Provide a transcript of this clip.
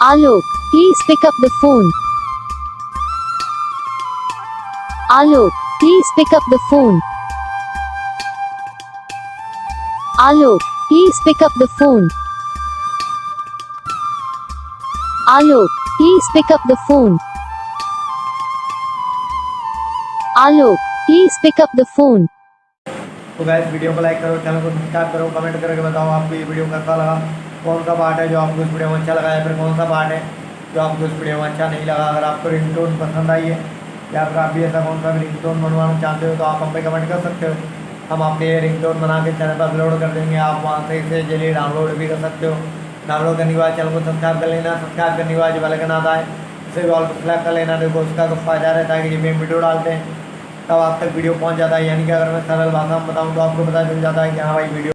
Alok, please pick up the phone. Alok, please pick up the phone. Alok, please pick up the phone. Alok, please pick up the phone. Alok, please pick up the phone. तो guys video को like करो, channel को subscribe करो, comment करके बताओ आपको ये video कैसा लगा, कौन सा पार्ट है जो आपको इस वीडियो में अच्छा लगा है, फिर कौन सा पार्ट है जो आपको इस वीडियो में अच्छा नहीं लगा। अगर आपको रिंगटोन पसंद आई है या फिर आप भी ऐसा कौन सा भी रिंगटोन बनवाना चाहते हो तो आप हम पे कमेंट कर सकते हो। हम आपके रिंगटोन बना के चैनल पर अपलोड कर देंगे, आप वहाँ से इसे जल्दी डाउनलोड भी कर सकते हो। डाउनलोड करने के बाद चैनल को सब्सक्राइब कर लेना, सब्सक्राइब करने के बाद जो बेल आइकन आता है उसे भी ऑल पर सेलेक्ट कर लेना। देखो उसका तो फायदा रहता है कि जब हम वीडियो डालते हैं तब आप तक वीडियो पहुंच जाता है, यानी कि अगर मैं सरल भाषा में बताऊं तो आपको पता चल जाता है कि हाँ भाई वीडियो